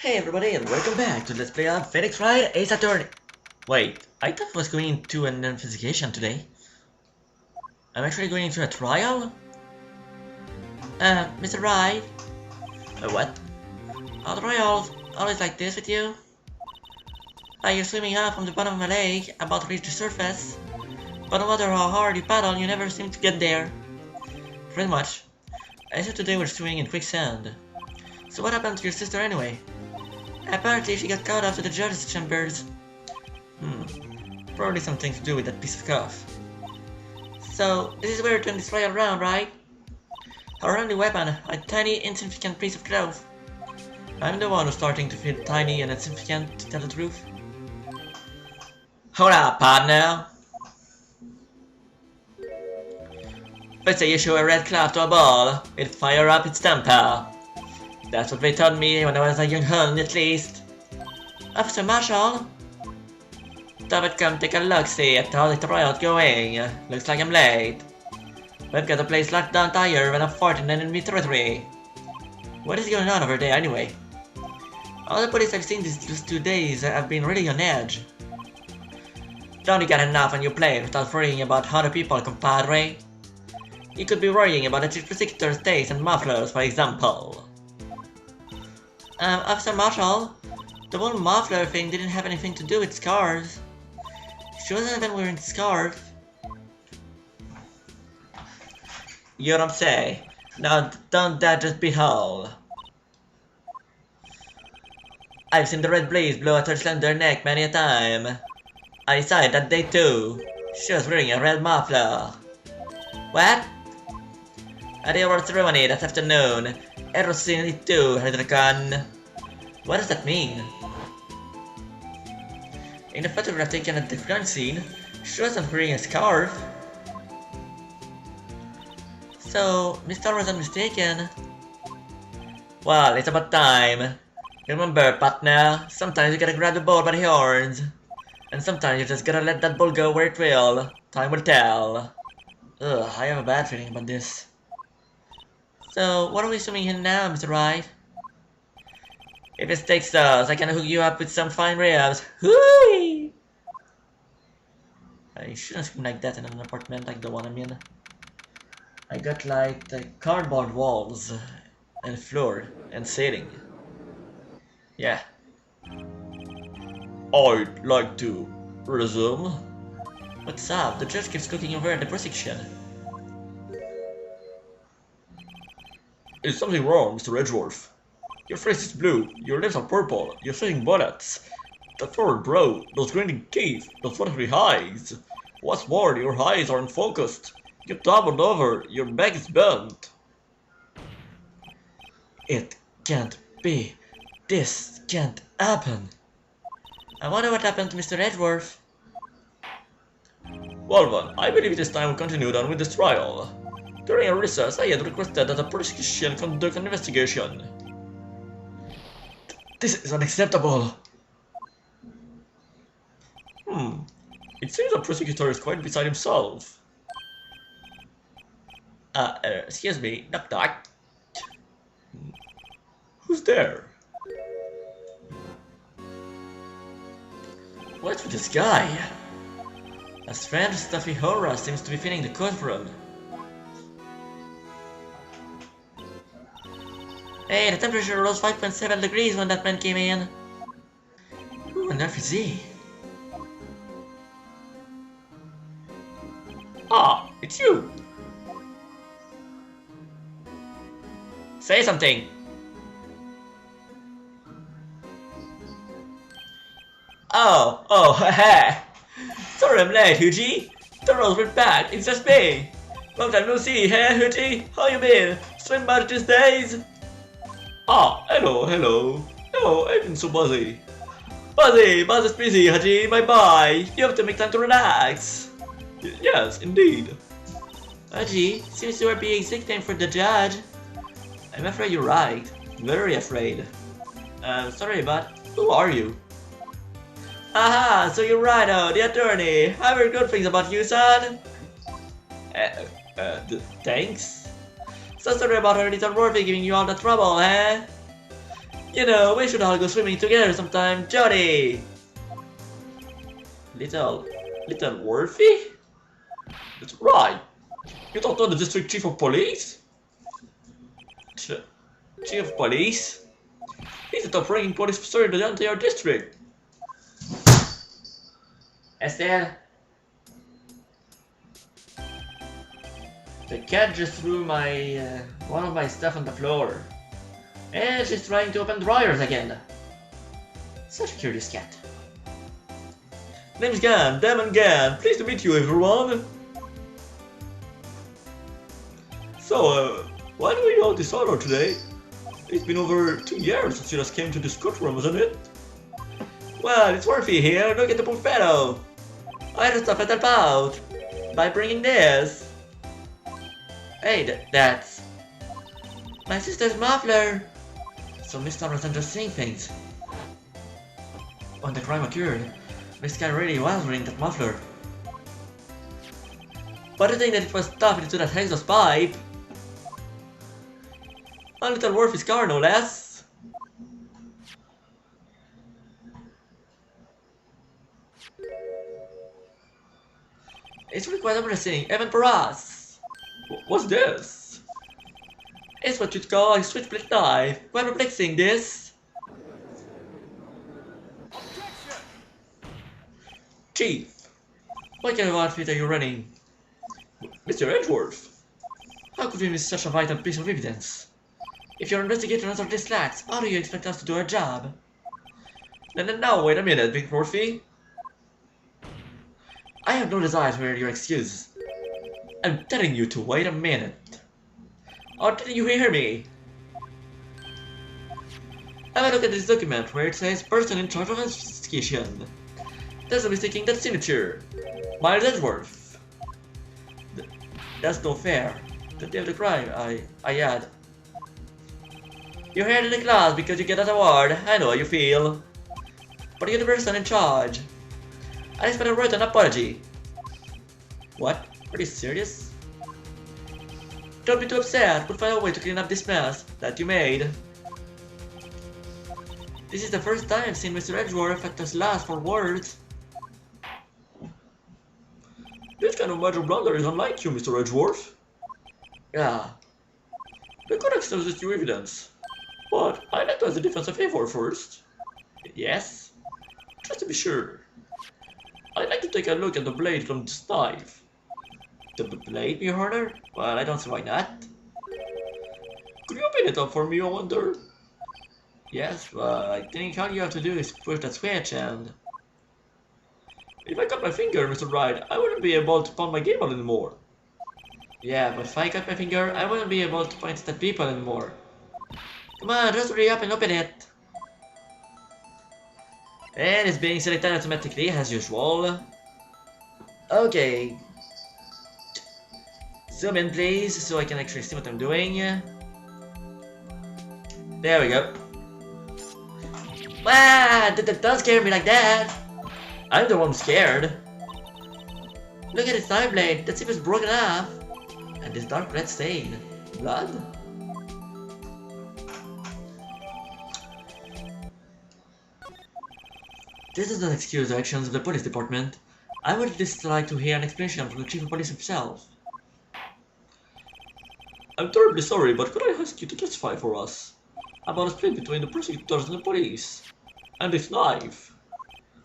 Hey everybody and welcome back to Let's Play on Phoenix Wright Ace Attorney. Wait, I thought I was going into an investigation today. I'm actually going into a trial? Mr. Wright? What? Are the trials always like this with you? Like you're swimming up from the bottom of a lake, about to reach the surface, but no matter how hard you paddle, you never seem to get there. Pretty much. I said today we're swimming in quicksand. So what happened to your sister anyway? Apparently she got caught up to the judge's chambers. Probably something to do with that piece of cloth. So, this is where you turn this trial around, right? Our only weapon, a tiny, insignificant piece of cloth. I'm the one who's starting to feel tiny and insignificant, to tell the truth. Hold up, partner! Let's say you show a red cloth to a ball, it'll fire up its temper. That's what they taught me when I was a young hun, at least. Officer Marshall? Thought I'd come take a look-see at how the trial's going. Looks like I'm late. We've got the place locked down tighter than a fort in enemy territory. What is going on over there anyway? All the police I've seen these 2 days have been really on edge. Don't you get enough on your plate without worrying about other people, compadre? You could be worrying about the prosecutor's taste and mufflers, for example. Officer Marshall, the whole muffler thing didn't have anything to do with scars. She wasn't even wearing the scarf. You don't say. Now, don't that just be all? I've seen the red blaze blow at her slender neck many a time. I saw it that day too. She was wearing a red muffler. What? At the award ceremony that afternoon, it was seen it too, Hedrican. What does that mean? In the photograph taken at the crime scene, she wasn't wearing a scarf. So, Mr. wasn't mistaken. Well, it's about time. Remember, partner, sometimes you gotta grab the bull by the horns. And sometimes you just gotta let that bull go where it will. Time will tell. Ugh, I have a bad feeling about this. So, what are we swimming in now, Mr. Wright? If it takes us, I can hook you up with some fine ribs. Hooey! I shouldn't swim like that in an apartment like the one I'm in. I got like the cardboard walls and floor and ceiling. Yeah. I'd like to resume. What's up? The judge keeps looking over at the prosecution. Is something wrong, Mr. Edgeworth? Your face is blue, your lips are purple, you're sweating bullets. That forward brow, those grinning teeth, those watery eyes. What's more, your eyes aren't focused. You're doubled over, your back is bent. It can't be. This can't happen. I wonder what happened to Mr. Edgeworth. Well then, I believe it is time we continued on with this trial. During a recess, I had requested that the prosecution conduct an investigation. This is unacceptable. It seems the prosecutor is quite beside himself. Excuse me, knock knock. Who's there? What's with this guy? A strange stuffy aura seems to be filling the courtroom. Hey, the temperature rose 5.7 degrees when that man came in. Who on earth is he? Ah, it's you! Say something! Oh, haha! Sorry I'm late, Hoogie! The roles went back, it's just me! Long time no see, hey Hoogie? How you been? Swim much these days? Ah, hello. No, I've been so busy. Buzz is busy, Haji, bye-bye. You have to make time to relax. Yes, indeed. Haji, seems you are being nicknamed for the judge. I'm afraid you're right. Very afraid. Sorry, but who are you? Aha, so you're Rhino, the attorney. I've heard good things about you, son. Thanks. So sorry about her little Morphe giving you all the trouble, eh? You know, we should all go swimming together sometime, Jody! Little Worthy? That's right. You don't know the district chief of police? Chief of police? He's the top-ranking police officer in the entire district. Estelle? The cat just threw my one of my stuff on the floor. And she's trying to open drawers again. Such a curious cat. Name's Gan, Damon Gan. Pleased to meet you, everyone. So, why do we all this honor today? It's been over 2 years since you just came to this courtroom, isn't it? Well, it's Worthy here. Look at the poor fellow. I just thought I'd help out by bringing this. Hey, that's my sister's muffler. So Miss Thompson just saying things. When the crime occurred, Miss Guy really was wearing that muffler. But the thing that it was stuffed into that exhaust pipe. A little Worthy's car, no less. It's really quite embarrassing, even for us. What's this? It's what you'd call a switchblade knife. Quite perplexing, this. Chief, what kind of outfit are you running? Mr. Edgeworth, how could we miss such a vital piece of evidence? If your investigator has our slacks, how do you expect us to do our job? No, wait a minute, Big Worthy. I have no desire to hear your excuse. I'm telling you to wait a minute. Or didn't you hear me? Have a look at this document where it says person in charge of investigation. There's a mistake in that signature. Miles Edgeworth. That's no fair. The day of the crime, I add. You're here in the class because you get that award. I know how you feel. But you're the person in charge. I expect to write an apology. What? Are you serious? Don't be too upset. We'll find a way to clean up this mess that you made. This is the first time I've seen Mr. Edgeworth at his last for words. This kind of major blunder is unlike you, Mr. Edgeworth. Yeah. The court accepts your evidence. But I'd like to ask the defense a favor first. Yes? Just to be sure. I'd like to take a look at the blade from this knife. The blade, Your Honor? Well, I don't see why not. Could you open it up for me, I wonder? Yes, well, I think all you have to do is push that switch and... If I cut my finger, Mr. Wright, I wouldn't be able to pound my gable anymore. Yeah, but if I cut my finger, I wouldn't be able to point at people anymore. Come on, just hurry up and open it. And it's being selected automatically, as usual. Okay. Zoom in, please, so I can actually see what I'm doing. There we go. Wow, don't scare me like that. I'm the one scared. Look at this knife blade, that seems broken off. And this dark red stain. Blood? This does not excuse the actions of the police department. I would just like to hear an explanation from the chief of police himself. I'm terribly sorry, but could I ask you to testify for us about a split between the prosecutors and the police? And this knife?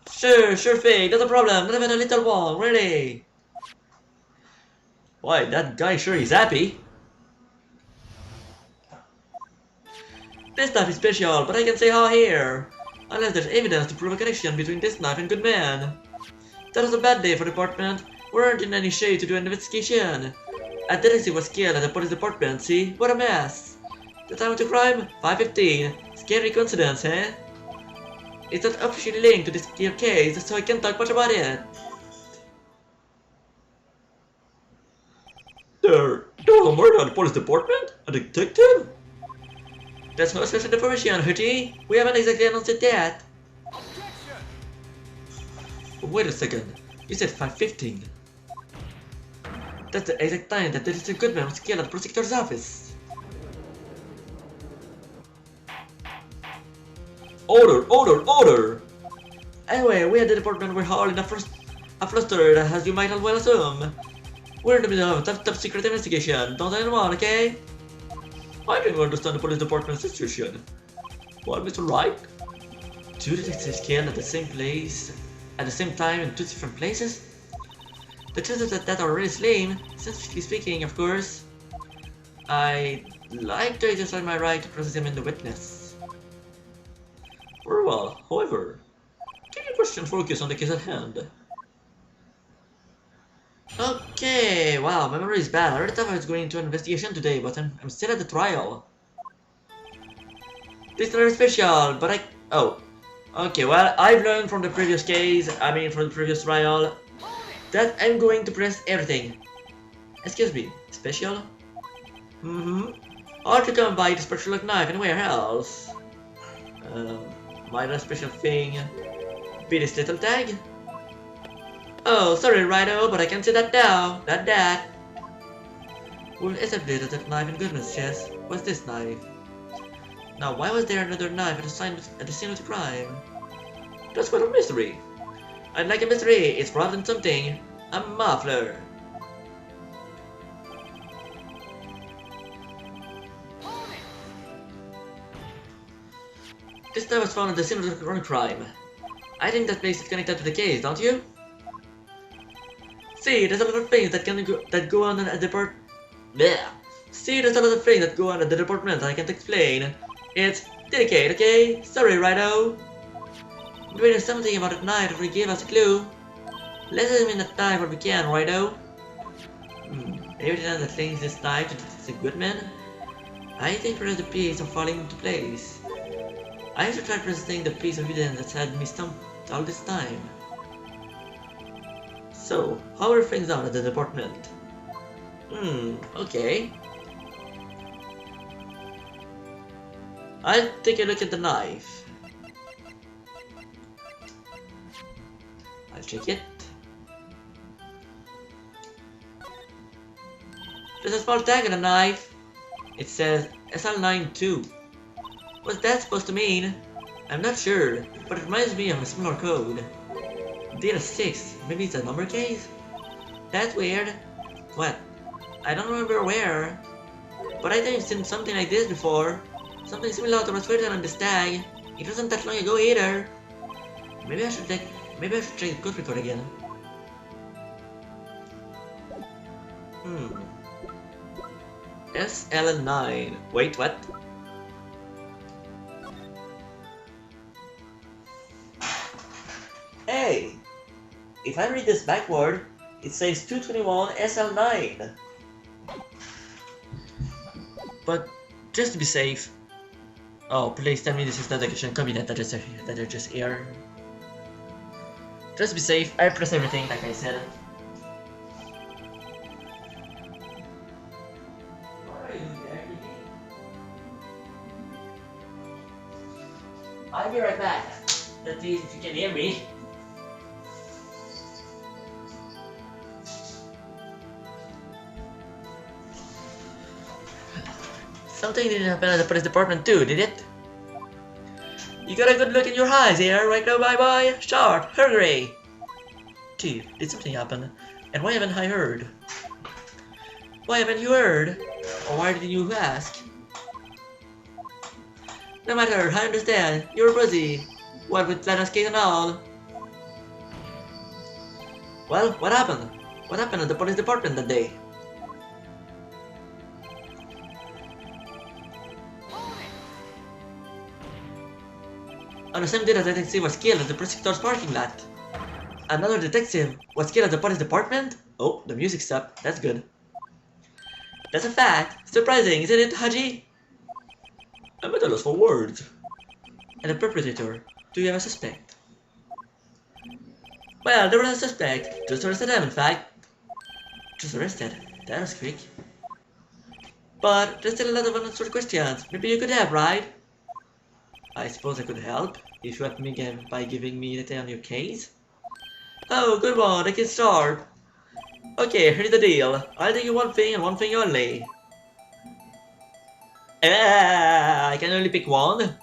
Sure thing, not a problem, not even a little one, really. Why, that guy sure is happy. This knife is special, but I can say how here. Unless there's evidence to prove a connection between this knife and Goodman. That was a bad day for the department. We weren't in any shape to do an investigation. A detective was killed at the police department, see? What a mess. The time of the crime? 5:15. Scary coincidence, eh? It's not officially linked to this case, so I can't talk much about it. There was a murder at the police department? A detective? That's no special information, Hootie. We haven't exactly announced it yet. Wait a second. You said 5:15. That's the exact time that Detective Goodman was killed at the prosecutor's office. Order, order, order! Anyway, we at the department were all in a fluster, as you might as well assume. We're in the middle of a top secret investigation. Don't tell anyone, okay? I don't understand the police department situation. What, Mr. Wright? Two detectives killed at the same place, at the same time in two different places? The chances that are really slim, scientifically speaking, of course. I'd like to exercise my right to cross-examine the witness. Very well, however, can your question focus on the case at hand? Okay, wow, my memory is bad. I already thought I was going into an investigation today, but I'm still at the trial. This is very special, but oh. Okay, well, I've learned from the previous case, from the previous trial, that I'm going to press everything. Excuse me, special? Hard to come by the special knife anywhere else. Might a special thing be this little tag? Oh, sorry, Rhino, but I can see that now. Not that. Well, accepted that knife in goodness, yes. What's this knife? Now, why was there another knife at the scene of the crime? That's quite a mystery. I'd like a mystery. It's wrapped in something. A muffler. This knife was found at the scene of the crime. I think that makes it connected to the case, don't you? See, there's a lot of things that go on at the department. See, there's a lot of things that go on at the department I can't explain. It's delicate, okay? Sorry, Rhino. Maybe there's something about that knife that will give us a clue. Let's examine that knife what we can, Rhino. Maybe that links this knife to the Goodman. I think the pieces are falling into place. I have to try presenting the piece of evidence that's had me stumped all this time. So, how are things down at the department? Okay. I'll take a look at the knife. I'll check it. There's a small tag on the knife. It says SL92. What's that supposed to mean? I'm not sure, but it reminds me of a similar code. Data 6, maybe it's a number case? That's weird. What? I don't remember where, but I think I've seen something like this before. Something similar to what's written on this tag. It wasn't that long ago either. Maybe I should check the code record again. SL9. Wait, what? Hey! If I read this backward, it says 221 SL9. But just to be safe. Oh, please tell me this is not a kitchen cabinet that are just here. Just to be safe, I press everything like I said. I'll be right back. That is, if you can hear me. Something didn't happen at the police department too, did it? You got a good look in your eyes here, right now, bye-bye? Short, hurry! Chief, did something happen? And why haven't I heard? Why haven't you heard? Or why didn't you ask? No matter, I understand. You're busy. What with Lana's case and all. Well, what happened? What happened at the police department that day? On the same day, the detective was killed at the prosecutor's parking lot. Another detective was killed at the police department? Oh, the music stopped. That's good. That's a fact. Surprising, isn't it, Haji? I'm at a loss for words. And the perpetrator? Do you have a suspect? Well, there was a suspect. Just arrested him, in fact. Just arrested? That was quick. But there's still a lot of unanswered questions. Maybe you could help, right? I suppose I could help, if you help me again by giving me detail on your case. Oh, good one, I can start. Okay, here's the deal. I'll tell you one thing and one thing only. I can only pick one.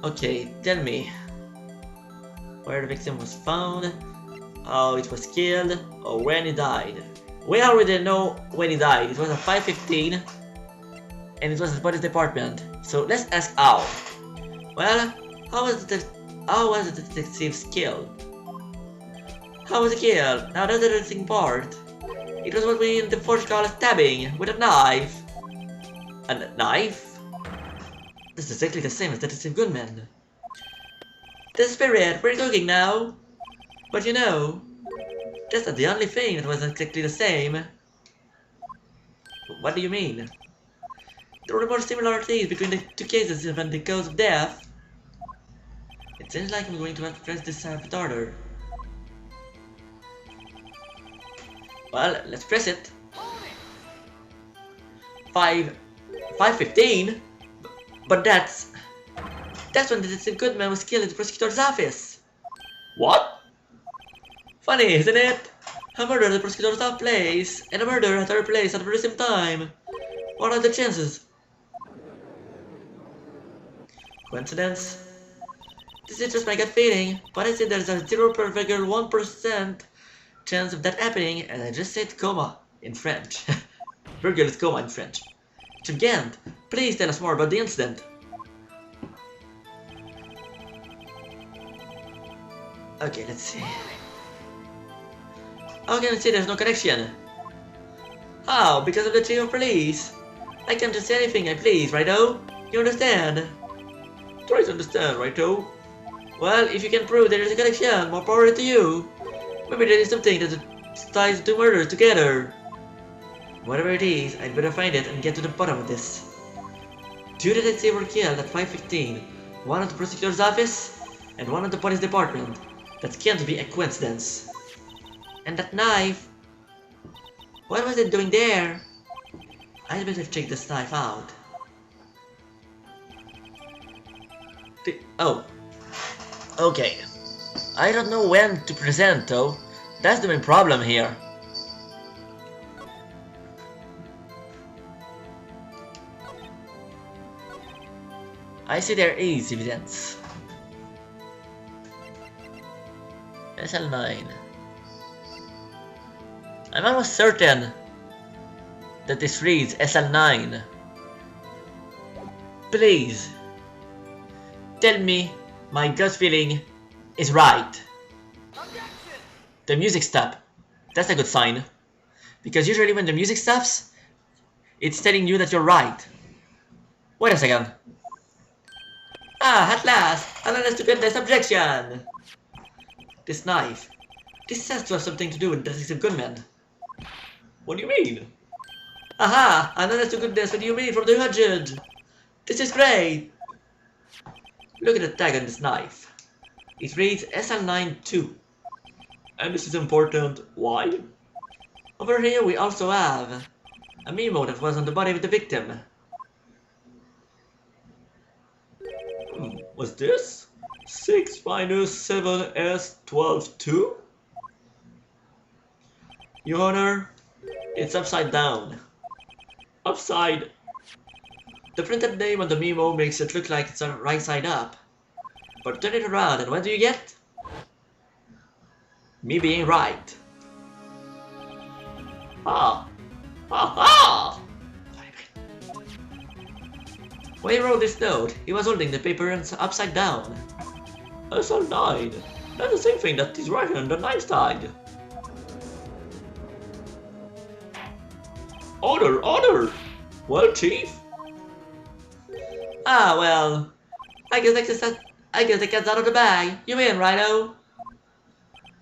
Okay, tell me where the victim was found, how it was killed, or when he died. We already know when he died. It was at 5:15, and it was at the police department. So let's ask how. Well, how was the detective killed? How was he killed? Now that's the interesting part. It was what we in the force call a stabbing with a knife. A knife? This is exactly the same as Detective Goodman. The spirit, we're cooking now. But you know, that's not the only thing that was exactly the same. What do you mean? There were more similarities between the two cases than the cause of death. It seems like I'm going to have to press this a bit harder. Well, let's press it. 5:15? But that's when Detective Goodman was killed in the prosecutor's office. What? Funny, isn't it? A murder at the prosecutor's place and a murder at her place at the very same time. What are the chances? Coincidence? This is just my gut feeling, but I said there's a 0.1% chance of that happening, and I just said coma in French. Virgil is coma in French. Gigant, please tell us more about the incident. Okay, let's see. How can I say there's no connection? How? Because of the chief of police. I can just say anything I please, righto? You understand? Try to understand, righto? Well, if you can prove there is a connection, more power to you. Maybe there is something that ties the two murders together. Whatever it is, I'd better find it and get to the bottom of this. Two detectives were killed at 5:15, one at the prosecutor's office and one at the police department. That can't be a coincidence. And that knife? What was it doing there? I'd better check this knife out. Oh. Okay. I don't know when to present though. That's the main problem here. I see there is evidence. SL9. I'm almost certain that this reads SL9. Please, tell me my gut feeling is right. The music stopped. That's a good sign. Because usually when the music stops, it's telling you that you're right. Wait a second. Ah, at last! Unless to get this objection! This knife. This has to have something to do with Detective Goodman. What do you mean? Aha! Unless to goodness, what do you mean from the judge? This is great! Look at the tag on this knife. It reads SL92. And this is important. Why? Over here we also have a memo that was on the body of the victim. What's this? 6 minus 7s 12 2? Your Honor, it's upside down. Upside. The printed name on the memo makes it look like it's on right side up. But turn it around and what do you get? Me being right. Ah. Ah. When he wrote this note, he was holding the paper upside down. SL9. That's the same thing that he's writing on the knife side. Order, order! Well, Chief? Ah, well. I guess the cat's out of the bag. You win, righto?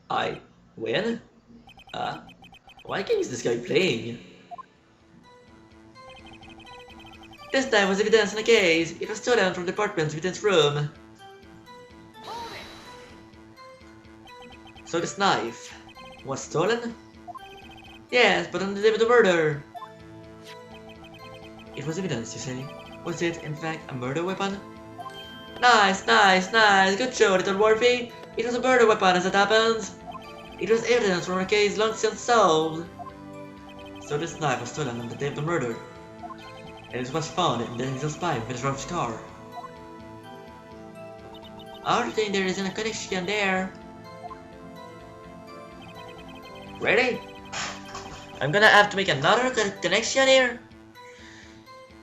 I win? What game is this guy playing? This time was evidence in the case. It was stolen from the department's evidence room. So this knife was stolen? Yes, but on the day of the murder. It was evidence, you say? Was it, in fact, a murder weapon? Nice, nice, nice. Good show, little Worthy. It was a murder weapon as it happens. It was evidence from a case long since solved. So this knife was stolen on the day of the murder. And it was found in the exhaust pipe of his wife's car. I don't think there isn't a connection there. Really? I'm gonna have to make another connection here?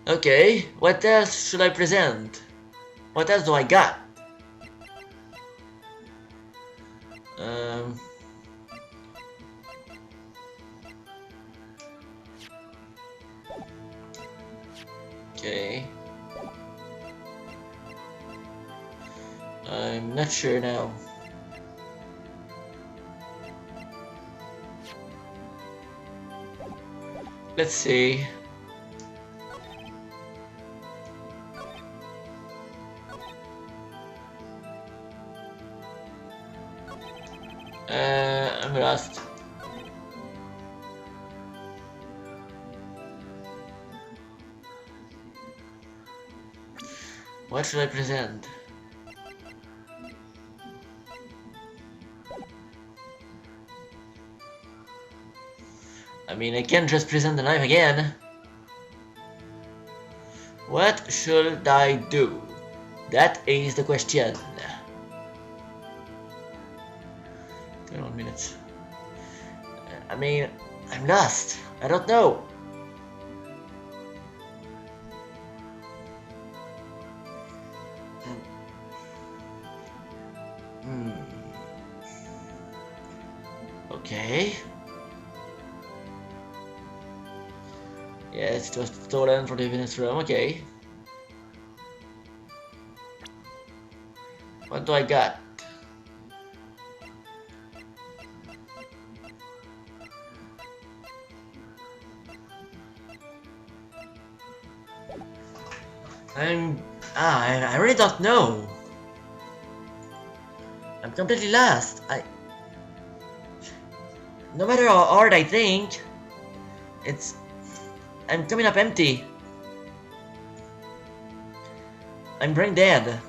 Okay, what else should I present? What else do I got? Okay. I'm not sure now. Let's see. I'm lost. What should I present? I mean, I can't just present the knife again. What should I do? That is the question. 21 minutes. I mean, I'm lost. I don't know. Okay. Yes, it was stolen from the evidence room. Okay. What do I got? I really don't know. I'm completely lost. No matter how hard I think, I'm coming up empty. I'm brain dead.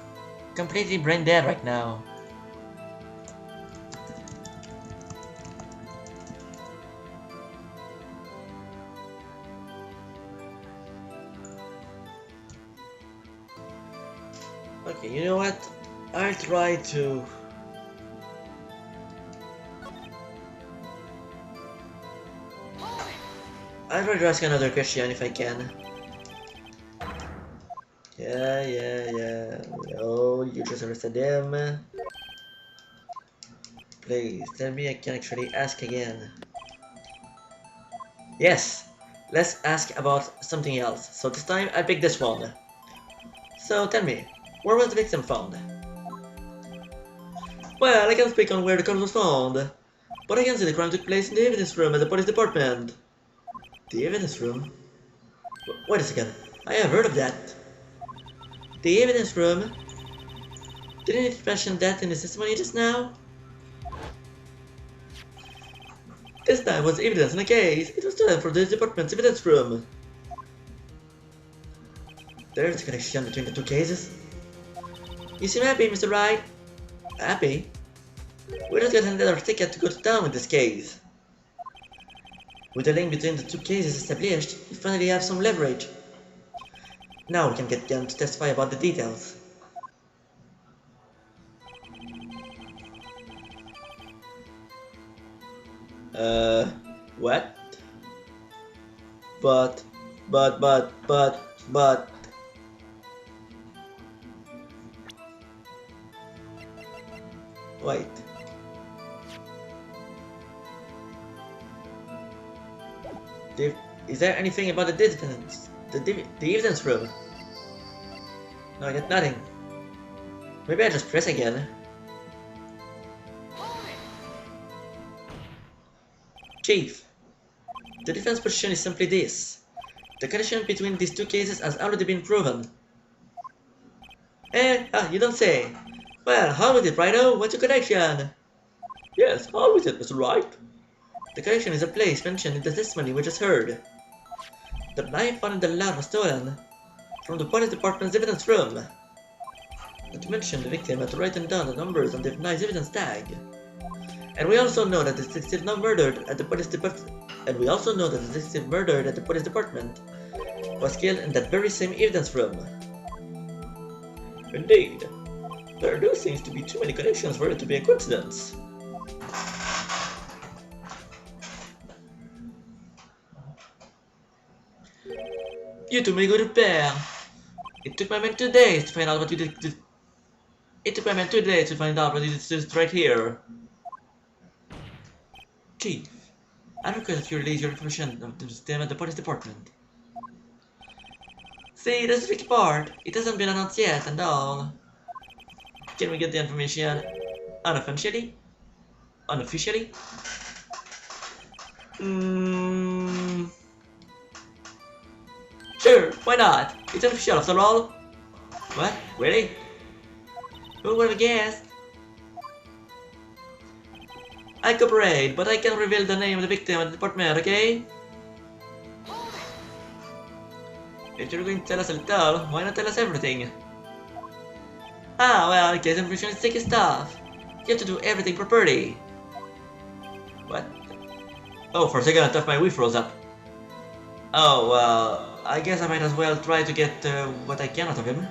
Completely brain dead right now. Okay, you know what? I'll try to... I'll try to ask another question if I can. Yeah. Oh, you just arrested them. Please, tell me I can actually ask again. Yes! Let's ask about something else. So this time I picked this one. So tell me, where was the victim found? Well, I can't speak on where the corpse was found, but I can see the crime took place in the evidence room at the police department. The evidence room? Wait a second, I have heard of that. The evidence room? Didn't it mention that in the testimony just now? This time was evidence in a case. It was stolen from the department's evidence room. There's a connection between the two cases. You seem happy, Mr. Wright. Happy? We just got another ticket to go to town with this case. With the link between the two cases established, we finally have some leverage. Now we can get them to testify about the details. What? But... Wait. Is there anything about the evidence? The evidence room? No, I got nothing. Maybe I just press again. Chief, the defense position is simply this. The connection between these two cases has already been proven. You don't say. Well, how is it, Rhino? What's your connection? Yes, how is it, Mr. Wright? The connection is a place mentioned in the testimony we just heard. The knife found in the lab was stolen from the police department's evidence room. Not to mention the victim had written down the numbers on the knife's evidence tag. And we also know that the detective murdered at the police department. Was killed in that very same evidence room. Indeed. There do seems to be too many connections for it to be a coincidence. You two may go to bed. It took my men 2 days to find out what you did. It took my men 2 days to find out what you did right here. Chief, I request that you release your information of the police department. See, that's the tricky part. It hasn't been announced yet and all. Can we get the information unofficially? Unofficially? Sure, why not? It's unofficial after all. What? Really? Who would have guessed? I cooperate, but I can't reveal the name of the victim at the department, okay? If you're going to tell us a little, why not tell us everything? Ah, well, in case information is sticky stuff. You have to do everything properly. What? Oh, for a second I thought my Wii froze up. Oh, well, I guess I might as well try to get what I can out of him.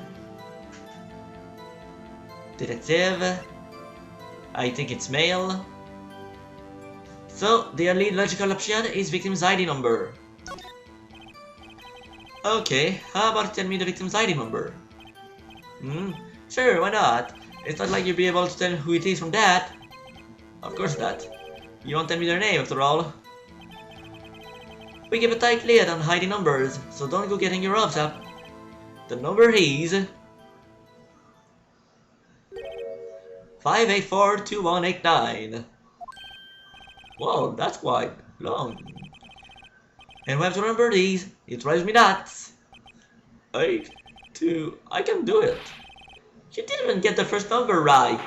Detective. I think it's male. So, the only logical option is victim's ID number. Okay, how about tell me the victim's ID number? Sure, why not? It's not like you'll be able to tell who it is from that. Of course not. You won't tell me their name after all. We give a tight lid on hiding numbers, so don't go getting your hopes up. The number is 5842189. Whoa, that's quite long. And we have to remember these. It drives me nuts. 8, 2, I can do it. You didn't even get the first number right.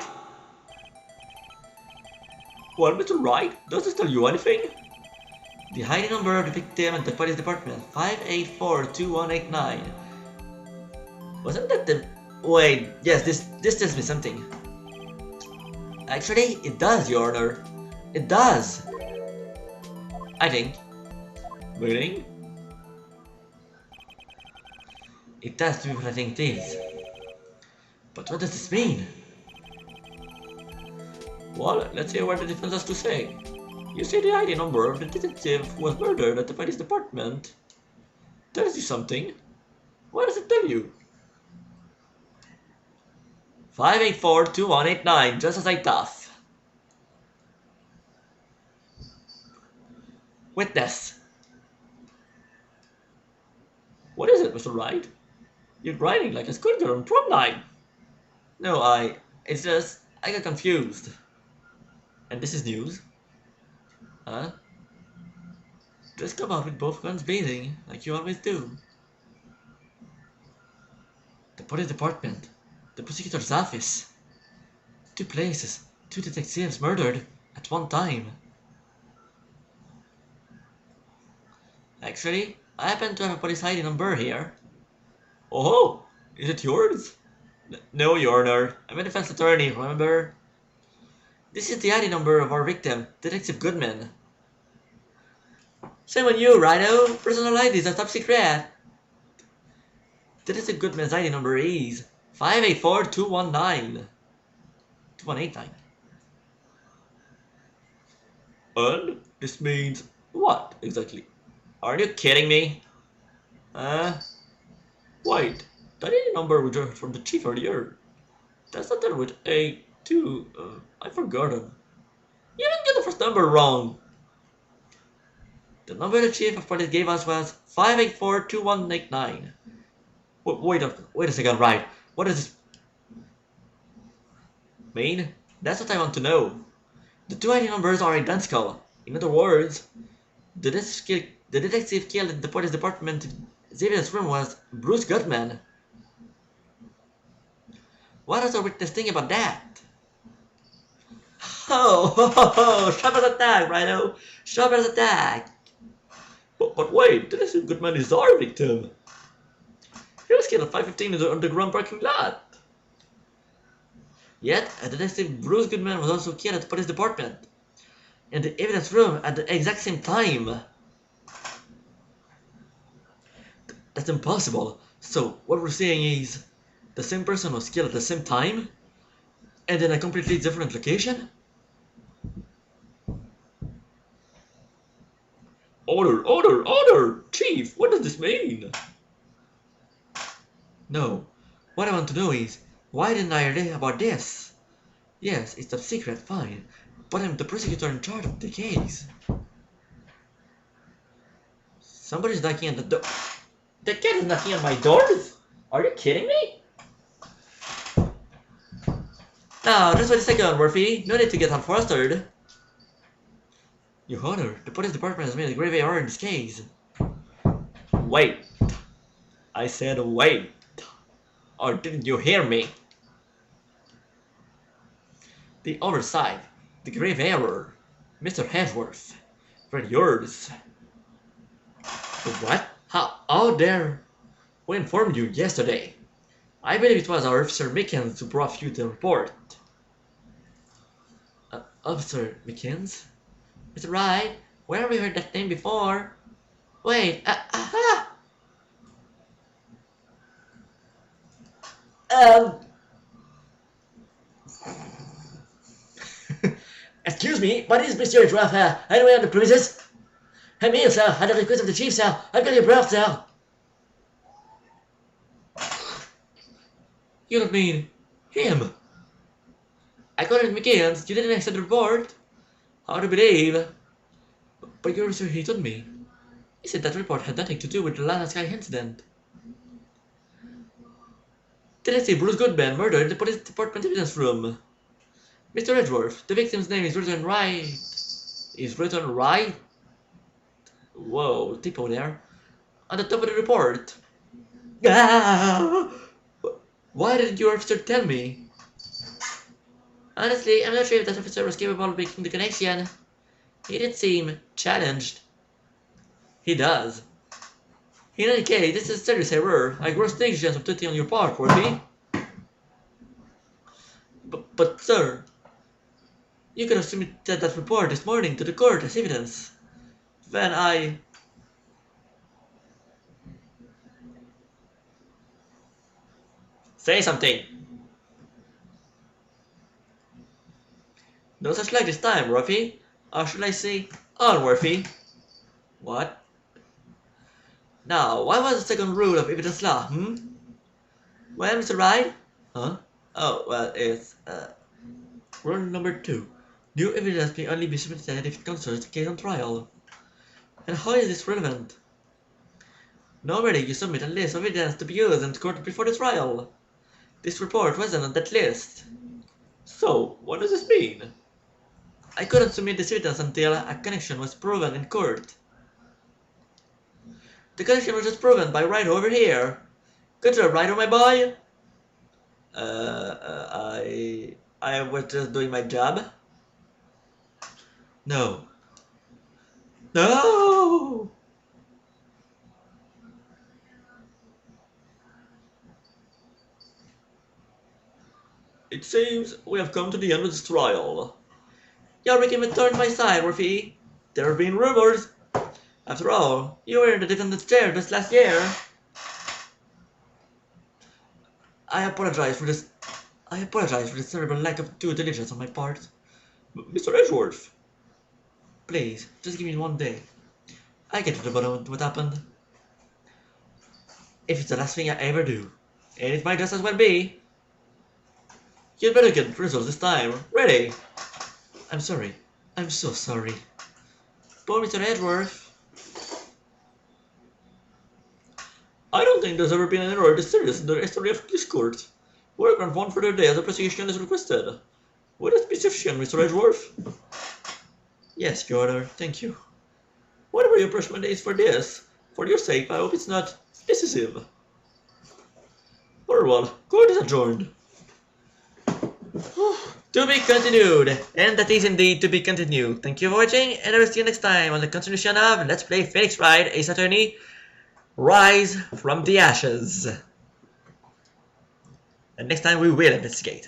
Well, Mr. Wright, does this tell you anything? The hiding number of the victim at the police department, 5842189. Wasn't that the... Wait, yes, this tells me something. Actually, it does, Your Honor. It does. I think. Really? It does to be what I think it is. But what does this mean? Well, let's hear what the defense has to say. You say the ID number of the detective who was murdered at the police department. Tells you something. What does it tell you? 5842189, just as I thought. Witness. What is it, Mr. Wright? You're grinding like a schoolgirl on prom night. No, it's just, I got confused. And this is news. Huh? Just come out with both guns blazing, like you always do. The police department. The prosecutor's office. 2 places, 2 detectives murdered at one time. Actually, I happen to have a police ID number here. Oh, is it yours? No, Your Honor. I'm a defense attorney, remember? This is the ID number of our victim, Detective Goodman. Shame on you, Rhino. Personal IDs are top secret. Detective Goodman's ID number is 5842119. 2189. And this means what exactly? Are you kidding me? Wait, that ID number we drew from the chief earlier. That's not done with A2. I forgot it. You didn't get the first number wrong. The number the chief of police gave us was 5842189. Wait a second, right? What does this mean? That's what I want to know. The 2 ID numbers are identical. In other words, the detective killed in the police department Xavier's room was Bruce Goodman. What does our witness think about that? Oh, sharp as a tack, Rhino. Sharp as a tack. But wait, Detective Goodman is our victim. He was killed at 5:15 in the underground parking lot. Yet, Detective Bruce Goodman was also killed at the police department, in the evidence room at the exact same time. That's impossible. So, what we're saying is, the same person was killed at the same time? And in a completely different location? Order, order, order! Chief, what does this mean? No. What I want to know is, why didn't I read about this? Yes, it's top secret, fine. But I'm the prosecutor in charge of the case. Somebody's knocking on the door. The cat is knocking on my doors? Are you kidding me? Now, just wait a second, Murphy. No need to get all flustered. Your Honor, the police department has made a grave error in this case. Wait. I said wait. Or didn't you hear me? The oversight. The grave error. Mr. Hedgeworth. Read yours. What? How dare? We informed you yesterday. I believe it was our Officer Mickens who brought you the report. Officer Mickens? Mr. Wright, where have we heard that name before? Wait, aha! Excuse me, but is Mr. Edgeworth anywhere on the premises? I'm here, sir, at the request of the chief, sir. I've got your breath, sir. You don't mean him? I got it, McGill's. You didn't accept the report. Hard to believe. But you're sure he told me. He said that report had nothing to do with the Lana Sky incident. Did I say Bruce Goodman murdered in the police department evidence room? Mr. Edgeworth, the victim's name is written right. Is written right? Whoa, typo there. On the top of the report. Ah! Why didn't your officer tell me? Honestly, I'm not sure if that officer was capable of making the connection. He didn't seem challenged. He does. In any case, this is a serious error. I gross negligence of duty on your part, Worthy. But sir, you could have submitted that report this morning to the court as evidence. When I... Say something. No such luck this time, Worthy. Or should I say, unworthy? What? Now, what was the second rule of evidence law, Well, Mr. Wright? Huh? Oh, well, it's, rule number 2. New evidence may only be submitted if it concerns the case on trial. And how is this relevant? Normally, you submit a list of evidence to be used in court before the trial. This report wasn't on that list. So, what does this mean? I couldn't submit this evidence until a connection was proven in court. The connection was just proven by Wright over here. Good job, Wright, my boy. I was just doing my job. No. No! It seems we have come to the end of this trial. Your argument turned my side, Worthy. There have been rumors. After all, you were in the defendant's chair just last year. I apologize for this terrible lack of due diligence on my part. Mr. Edgeworth. Please, just give me one day. I get to the bottom of what happened. If it's the last thing I ever do, and it might just as well be, you'd better get results this time. Ready? I'm sorry. I'm so sorry. Poor Mr. Edgeworth. I don't think there's ever been an error this serious in the history of this court. Work on one further day as the prosecution is requested. Would it be sufficient, Mr. Edgeworth? Yes, Your Honor. Thank you. Whatever your punishment is for this, for your sake, I hope it's not decisive. Very well. Court is adjourned. To be continued, and that is indeed to be continued. Thank you for watching, and I will see you next time on the continuation of Let's Play Phoenix Wright, Ace Attorney, Rise from the Ashes. And next time we will investigate.